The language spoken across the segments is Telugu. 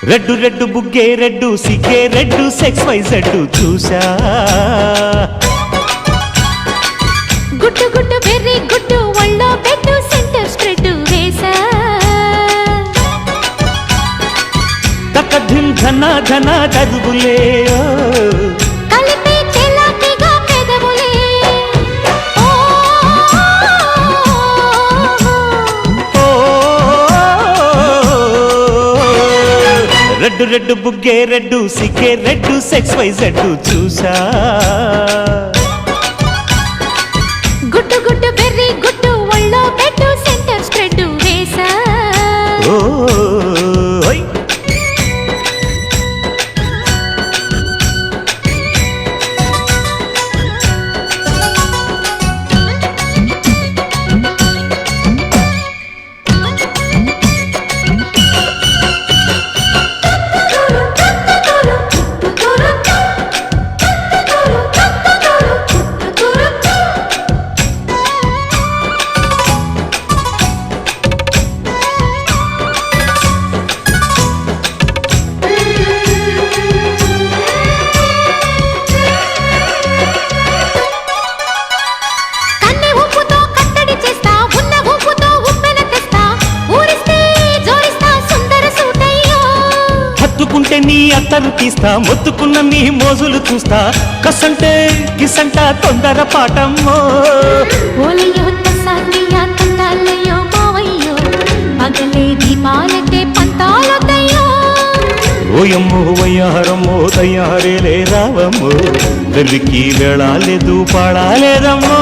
రెడ్డు రెడ్డు బుగ్గే రెడ్డు సిగ్గే రెడ్డు సెక్స్ వైజెడ్డు చూసా గుట్టు గుట్టు వెర్రి గుట్టు ఒళ్ళో పెట్టు సెంటర్ స్ప్రెడ్ వేసా తకధిం ధన ధన దరువులే కలిపి చెలాకిగా పెదవులే రెడ్డు రెడ్డు బుగ్గే రెడ్డు సిగ్గే రెడ్డు సెక్స్ వైజెడ్డు చూసా గుట్టు గుట్టు బెర్రీ గుట్టు ఒళ్ళో పెట్టు సెంటర్ స్ప్రెడ్ వేసా హత్తుకుంటే నీ అత్తరు తీస్తా మొత్తుకున్న నీ మోజులు చూస్తా కసంటే గిసంట తొందర పాటమ్మో ఓలయ్యో తసానియా తందాలయ్యో మావయ్యో పగలే దీపాలకే పంతాలొద్దయ్యో ఓయమ్మో వయ్యారమ్మో తయారేలే రావమ్మో వెర్రికి వెళ్ళాలేదు పాడాలేదమ్మో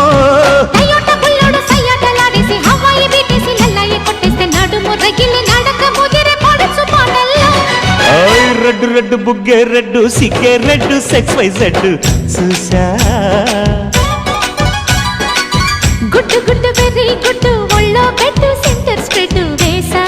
అయ్యోట పుల్లోడు సయ్యాటలాడేసి హవాయి బీటేసి నల్లయ్య కొట్టేస్తే నడుము రగిలి నడక ముదిరే పడుచు పాటల్లో రెడ్డు రెడ్డు బుగ్గే రెడ్డు సిగ్గే రెడ్డు సెక్స్ వైజెడ్డు చూసా గుట్టు గుట్టు వెర్రి గుట్టు ఒళ్ళో పెట్టు సెంటర్ స్ప్రెడ్ వేసా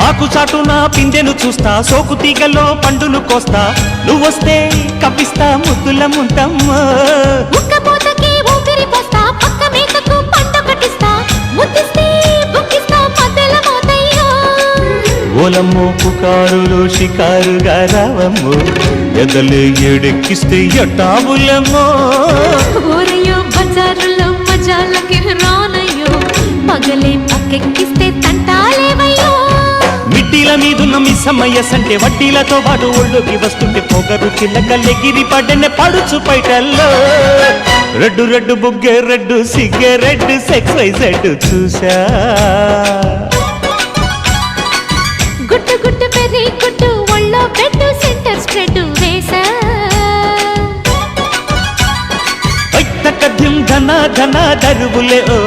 ఆకు చాటున పిందెను చూస్తా సోకు తీగలో పండును కోస్తా నువ్వొస్తే కప్పిస్తా ముద్దుల ముంతమ్మా ముక్కపోతకి ఊపిరి పోస్తా పక్క మేకకు పండు కట్టిస్తా ముద్దిస్తే బుక్కిస్తా మధ్యల మోతయ్యో ఓలమ్మో పుకారులో షికారుగా రావమ్మో ఎదలే ఏడెక్కిస్తే ఎట్టాబులమ్మో ఓరయ్యో బజారులో మజాలకి రానయ్యో పగలే పక్కెక్కిస్తే తంటాలేవయ్యో మిట్టిల మీదున్న మిస్సమ్మయ్య సంటే వడ్డీలతో పాటు ఒళ్ళోకి వస్తుంటే పొగరు చిల్లకల్లెగిరి పడ్డనే పడుచు పైటల్లో రెడ్డు రెడ్డు బుగ్గే రెడ్డు సిగ్గే రెడ్డు సెక్స్ వైజెడ్డు చూసా గుట్టు గుట్టు పెర్రి గుట్టు ఒళ్ళో పెట్టు సెంటర్ స్ప్రెడ్ వేసా తకధిం ధన ధన దరువులే ఓ